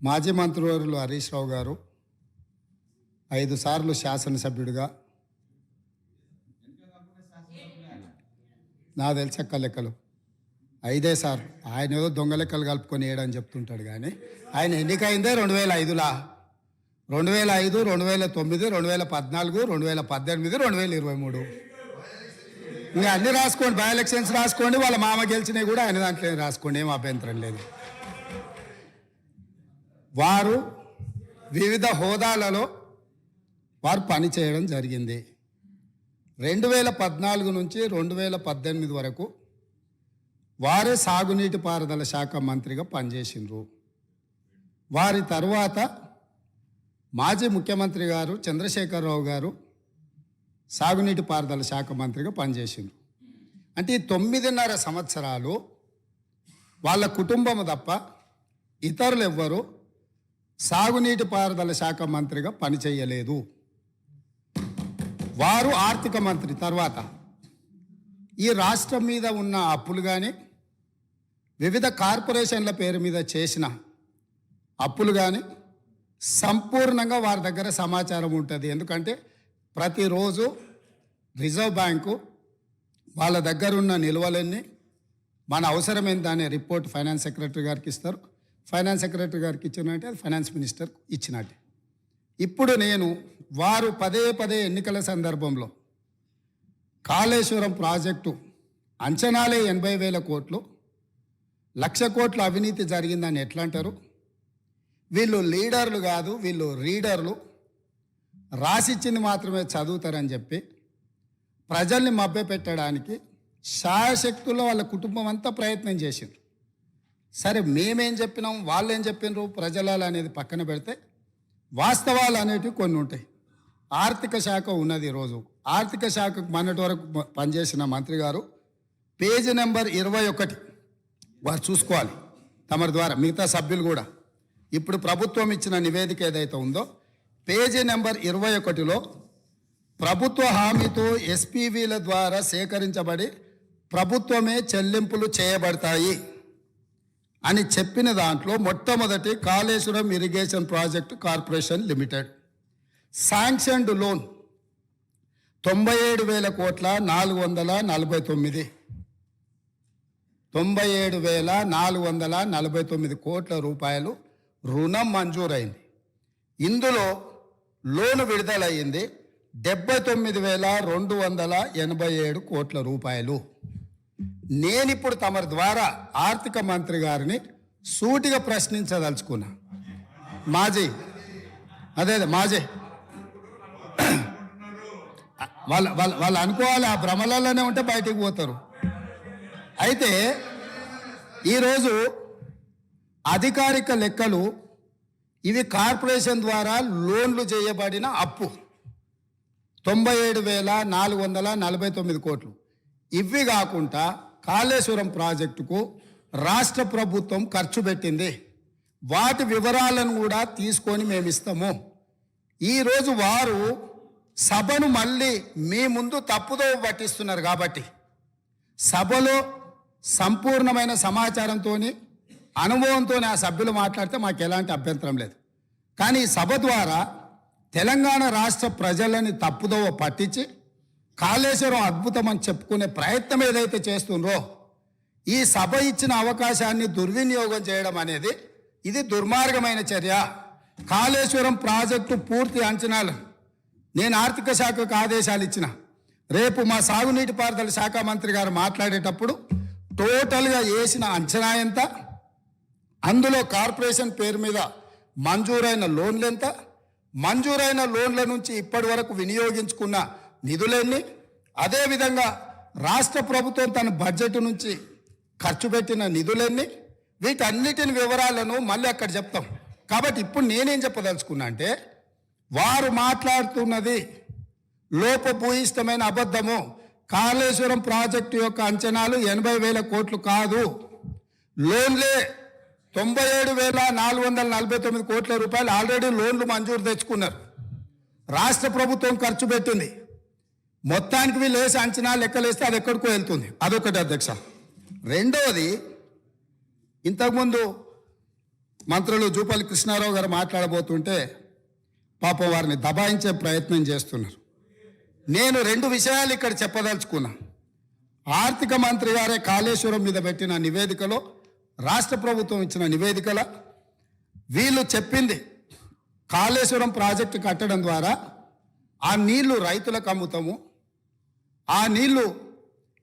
మాజీ మంత్రివర్యులు హరీష్ రావు గారు 5 సార్లు శాసనసభ్యుడిగా, నా తెలిసక్క లెక్కలు 5 సార్లు, ఆయన ఏదో దొంగ లెక్కలు కలుపుకొని వేయడని చెప్తుంటాడు. కానీ ఆయన ఎన్నికైందే 2005లా, 2005, 2009, 2014, 2018, 2023. ఇంకా అన్ని రాసుకోండి, బై ఎలక్షన్స్ రాసుకోండి, వాళ్ళ మామ గెలిచినవి కూడా ఆయన దాంట్లో రాసుకోండి, ఏం అభ్యంతరం లేదు. వారు వివిధ హోదాలలో వారు పనిచేయడం జరిగింది. 2014 నుంచి 2018 వరకు వారే సాగునీటి పారుదల శాఖ మంత్రిగా పనిచేసిండ్రు. వారి తర్వాత మాజీ ముఖ్యమంత్రి గారు చంద్రశేఖరరావు గారు సాగునీటి పారుదల శాఖ మంత్రిగా పనిచేసిండ్రు. అంటే ఈ 9.5 సంవత్సరాలు వాళ్ళ కుటుంబం తప్ప ఇతరులు ఎవ్వరూ సాగునీటి పారుదల శాఖ మంత్రిగా పనిచేయలేదు. వారు ఆర్థిక మంత్రి తర్వాత ఈ రాష్ట్రం మీద ఉన్న అప్పులు కానీ, వివిధ కార్పొరేషన్ల పేరు మీద చేసిన అప్పులు కానీ సంపూర్ణంగా వారి దగ్గర సమాచారం ఉంటుంది. ఎందుకంటే ప్రతిరోజు రిజర్వ్ బ్యాంకు వాళ్ళ దగ్గర ఉన్న నిల్వలన్నీ మన అవసరమైంది అనే రిపోర్ట్ ఫైనాన్స్ సెక్రటరీ గారికి ఇస్తారు. ఫైనాన్స్ సెక్రటరీ గారికి ఇచ్చినట్టే అది ఫైనాన్స్ మినిస్టర్ ఇచ్చినట్టే. ఇప్పుడు నేను వారు పదే ఎన్నికల సందర్భంలో కాళేశ్వరం ప్రాజెక్టు అంచనాలే 80,000 కోట్లు, 1,00,000 కోట్ల అవినీతి జరిగిందని ఎట్లా అంటారు? వీళ్ళు లీడర్లు కాదు, వీళ్ళు రీడర్లు, రాసిచ్చింది మాత్రమే చదువుతారని చెప్పి ప్రజల్ని మభ్యపెట్టడానికి శాయశక్తుల్లో వాళ్ళ కుటుంబం అంతా ప్రయత్నం చేసిండ్రు. సరే, మేమేం చెప్పినాం, వాళ్ళు ఏం చెప్పినారు, ప్రజలాలు అనేది పక్కన పెడితే వాస్తవాలు అనేటివి కొన్ని ఉంటాయి. ఆర్థిక శాఖ ఉన్నది. ఈరోజు ఆర్థిక శాఖకు మొన్నటి వరకు పనిచేసిన మంత్రి గారు పేజీ నెంబర్ 21 వారు చూసుకోవాలి తమరి ద్వారా, మిగతా సభ్యులు కూడా. ఇప్పుడు ప్రభుత్వం ఇచ్చిన నివేదిక ఏదైతే ఉందో పేజీ నెంబర్ 21లో ప్రభుత్వ హామీతో ఎస్పీవీల ద్వారా సేకరించబడి ప్రభుత్వమే చెల్లింపులు చేయబడతాయి అని చెప్పిన దాంట్లో మొట్టమొదటి Kaleshwaram irrigation project corporation limited sanctioned loan 97,000 కోట్ల 449 97,449 కోట్ల రూపాయలు రుణం మంజూరైంది. ఇందులో లోను విడుదలయ్యింది 79,287 కోట్ల రూపాయలు. నేనిప్పుడు తమరి ద్వారా ఆర్థిక మంత్రి గారిని సూటిగా ప్రశ్నించదలుచుకున్నా. మాజీ వాళ్ళు అనుకోవాలి, ఆ భ్రమలలోనే ఉంటే బయటికి పోతారు. అయితే ఈరోజు అధికారిక లెక్కలు ఇవి కార్పొరేషన్ ద్వారా లోన్లు చేయబడిన అప్పు 97,449 కోట్లు. ఇవి కాకుండా కాళేశ్వరం ప్రాజెక్టుకు రాష్ట్ర ప్రభుత్వం ఖర్చు పెట్టింది. వాటి వివరాలను కూడా తీసుకొని మేము ఇస్తాము. ఈరోజు వారు సభను మళ్ళీ మీ ముందు తప్పుదో పట్టిస్తున్నారు. కాబట్టి సభలో సంపూర్ణమైన సమాచారంతో, అనుభవంతో ఆ సభ్యులు మాట్లాడితే మాకు ఎలాంటి అభ్యంతరం లేదు. కానీ ఈ సభ ద్వారా తెలంగాణ రాష్ట్ర ప్రజలని తప్పుదోవ పట్టించి కాళేశ్వరం అద్భుతం అని చెప్పుకునే ప్రయత్నం ఏదైతే చేస్తుండ్రో, ఈ సభ ఇచ్చిన అవకాశాన్ని దుర్వినియోగం చేయడం అనేది ఇది దుర్మార్గమైన చర్య. కాళేశ్వరం ప్రాజెక్టు పూర్తి అంచనాలు నేను ఆర్థిక శాఖకు ఆదేశాలు ఇచ్చిన. రేపు మా సాగునీటి పారుదల శాఖ మంత్రి గారు మాట్లాడేటప్పుడు టోటల్గా వేసిన అంచనా ఎంత, అందులో కార్పొరేషన్ పేరు మీద మంజూరైన లోన్లు ఎంత, మంజూరైన లోన్ల నుంచి ఇప్పటి వరకు వినియోగించుకున్న నిధులన్నీ, అదేవిధంగా రాష్ట్ర ప్రభుత్వం తన బడ్జెట్ నుంచి ఖర్చు పెట్టిన నిధులన్నీ, వీటన్నిటిని వివరాలను మళ్ళీ అక్కడ చెప్తాం. కాబట్టి ఇప్పుడు నేనేం చెప్పదలుచుకున్నా అంటే, వారు మాట్లాడుతున్నది లోపభూయిష్టమైన అబద్ధము. కాళేశ్వరం ప్రాజెక్టు యొక్క అంచనాలు 80,000 కోట్లు కాదు, లోన్లే 97,449 కోట్ల రూపాయలు ఆల్రెడీ లోన్లు మంజూరు తెచ్చుకున్నారు. రాష్ట్ర ప్రభుత్వం ఖర్చు పెట్టింది. మొత్తానికి వీళ్ళు వేసి అంచనా లెక్కలేస్తే అది ఎక్కడికో వెళ్తుంది. అదొకటి అధ్యక్ష. రెండవది, ఇంతకుముందు మంత్రులు జూపల్లి కృష్ణారావు గారు మాట్లాడబోతుంటే పాపం వారిని దబాయించే ప్రయత్నం చేస్తున్నారు. నేను 2 విషయాలు ఇక్కడ చెప్పదలుచుకున్నా. ఆర్థిక మంత్రి గారే కాళేశ్వరం మీద పెట్టిన నివేదికలో, రాష్ట్ర ప్రభుత్వం ఇచ్చిన నివేదికలో వీళ్ళు చెప్పింది కాళేశ్వరం ప్రాజెక్టు కట్టడం ద్వారా ఆ నీళ్లు రైతులకు అమ్ముతాము, ఆ నీళ్లు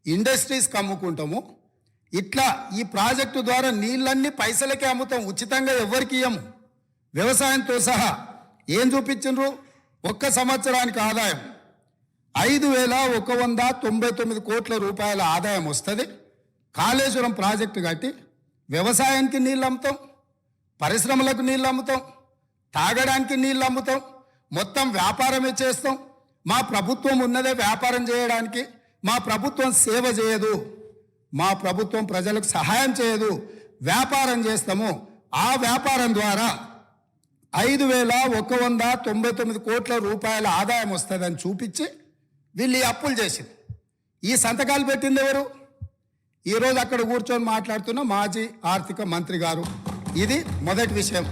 ఇండస్ట్రీస్కి అమ్ముకుంటాము, ఇట్లా ఈ ప్రాజెక్టు ద్వారా నీళ్ళన్నీ పైసలకే అమ్ముతాం, ఉచితంగా ఎవరికి ఇయ్యము, వ్యవసాయంతో సహా. ఏం చూపించిండ్రు? ఒక్క సంవత్సరానికి ఆదాయం 5,199 కోట్ల రూపాయల ఆదాయం వస్తుంది. కాళేశ్వరం ప్రాజెక్టు కట్టి వ్యవసాయానికి నీళ్ళు అమ్ముతాం, పరిశ్రమలకు నీళ్ళు అమ్ముతాం, తాగడానికి నీళ్ళు అమ్ముతాం, మొత్తం వ్యాపారమే చేస్తాం. మా ప్రభుత్వం ఉన్నదే వ్యాపారం చేయడానికి. మా ప్రభుత్వం సేవ చేయదు, మా ప్రభుత్వం ప్రజలకు సహాయం చేయదు, వ్యాపారం చేస్తాము. ఆ వ్యాపారం ద్వారా 5,199 కోట్ల రూపాయల ఆదాయం వస్తుందని చూపించి వీళ్ళు ఈ అప్పులు చేసింది. ఈ సంతకాలు పెట్టింది ఎవరు? ఈరోజు అక్కడ కూర్చొని మాట్లాడుతున్న మాజీ ఆర్థిక మంత్రి గారు. ఇది మొదటి విషయం.